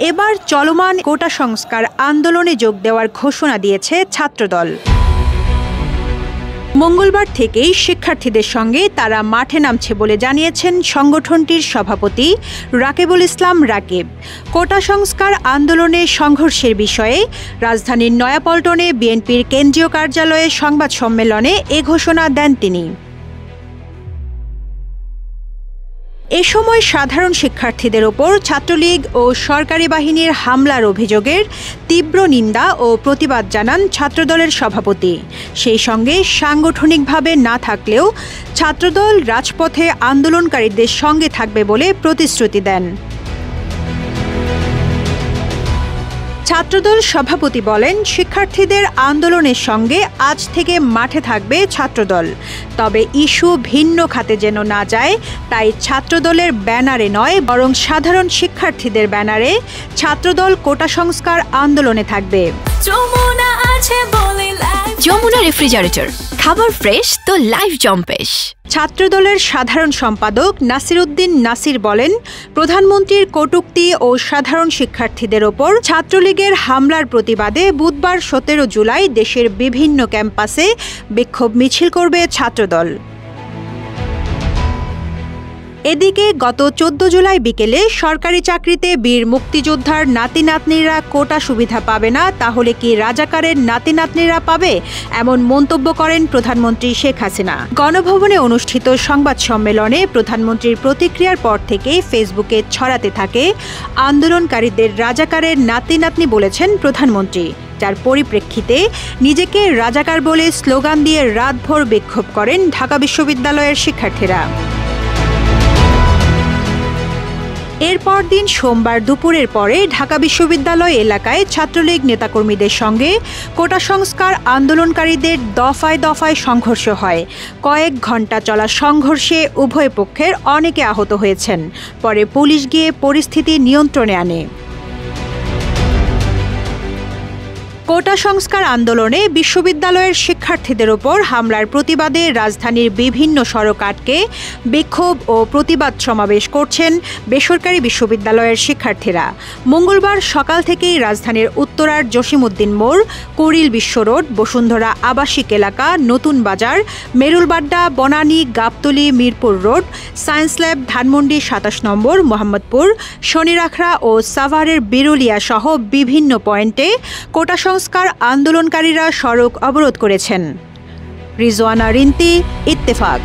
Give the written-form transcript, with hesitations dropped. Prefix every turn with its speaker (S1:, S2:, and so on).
S1: এবার চলমান কোটা সংস্কার আন্দোলনে যোগ দেওয়ার ঘোষণা দিয়েছে ছাত্রদল। মঙ্গলবার থেকেই শিক্ষার্থীদের সঙ্গে তারা মাঠে নামছে বলে জানিয়েছেন সংগঠনটির সভাপতি রাকিবুল ইসলাম রাকিব। কোটা সংস্কার আন্দোলনে সংঘর্ষের বিষয়ে রাজধানীর নয়াপল্টনে বিএনপির কেন্দ্রীয় কার্যালয়ে সংবাদ সম্মেলনে এ ঘোষণা দেন তিনি। এ সময় সাধারণ শিক্ষার্থীদের ওপর ছাত্রলীগ ও সরকারি বাহিনীর হামলার অভিযোগের তীব্র নিন্দা ও প্রতিবাদ জানান ছাত্রদলের সভাপতি। সেই সঙ্গে সাংগঠনিকভাবে না থাকলেও ছাত্রদল রাজপথে আন্দোলনকারীদের সঙ্গে থাকবে বলে প্রতিশ্রুতি দেন। ছাত্রদল সভাপতি বলেন, শিক্ষার্থীদের আন্দোলনের সঙ্গে আজ থেকে মাঠে থাকবে ছাত্রদল। তবে ইস্যু ভিন্ন খাতে যেন না যায়, তাই ছাত্রদলের ব্যানারে নয় বরং সাধারণ শিক্ষার্থীদের ব্যানারে ছাত্রদল কোটা সংস্কার আন্দোলনে থাকবে।
S2: যমুনা রেফ্রিজারেটর, খাবার ফ্রেশ তো লাইফ জম্পেশ।
S1: ছাত্রদলের সাধারণ সম্পাদক নাসির উদ্দিন নাসির বলেন, প্রধানমন্ত্রীর কটূক্তি ও সাধারণ শিক্ষার্থীদের ওপর ছাত্রলীগের হামলার প্রতিবাদে বুধবার 17 জুলাই দেশের বিভিন্ন ক্যাম্পাসে বিক্ষোভ মিছিল করবে ছাত্রদল। এদিকে গত 14 জুলাই বিকেলে সরকারি চাকরিতে বীর মুক্তিযোদ্ধার নাতি নাতনিরা কোটা সুবিধা পাবে না, তাহলে কি রাজাকারের নাতি নাতনিরা পাবে? এমন মন্তব্য করেন প্রধানমন্ত্রী শেখ হাসিনা। গণভবনে অনুষ্ঠিত সংবাদ সম্মেলনে প্রধানমন্ত্রীর প্রতিক্রিয়ার পর থেকে ফেসবুকে ছড়াতে থাকে আন্দোলনকারীদের রাজাকারের নাতি নাতনি বলেছেন প্রধানমন্ত্রী, যার পরিপ্রেক্ষিতে নিজেকে রাজাকার বলে স্লোগান দিয়ে রাতভর বিক্ষোভ করেন ঢাকা বিশ্ববিদ্যালয়ের শিক্ষার্থীরা। এরপর দিন সোমবার দুপুরের পরে ঢাকা বিশ্ববিদ্যালয় এলাকায় ছাত্রলীগ নেতাকর্মীদের সঙ্গে কোটা সংস্কার আন্দোলনকারীদের দফায় দফায় সংঘর্ষ হয়। কয়েক ঘণ্টা চলা সংঘর্ষে উভয় পক্ষের অনেকে আহত হয়েছেন। পরে পুলিশ গিয়ে পরিস্থিতি নিয়ন্ত্রণে আনে। কোটা সংস্কার আন্দোলনে বিশ্ববিদ্যালয়ের শিক্ষার্থীদের ওপর হামলার প্রতিবাদে রাজধানীর বিভিন্ন সড়ক আটকে বিক্ষোভ ও প্রতিবাদ সমাবেশ করছেন বেসরকারি বিশ্ববিদ্যালয়ের শিক্ষার্থীরা। মঙ্গলবার সকাল থেকেই রাজধানীর উত্তরার জসিমউদ্দিন মোড়, কুড়িল বিশ্ব রোড, বসুন্ধরা আবাসিক এলাকা, Notun Bazar, Merul Badda, Banani, Gabtoli, Mirpur road, science lab, Dhanmondi 27 নম্বর, মোহাম্মদপুর, শনিরাখড়া ও সাভারের বিরুলিয়া সহ বিভিন্ন পয়েন্টে কোটা সংস্কার আন্দোলনকারীরা সড়ক অবরোধ করেছেন। রিজওয়ানা রিন্তি, ইত্তেফাক।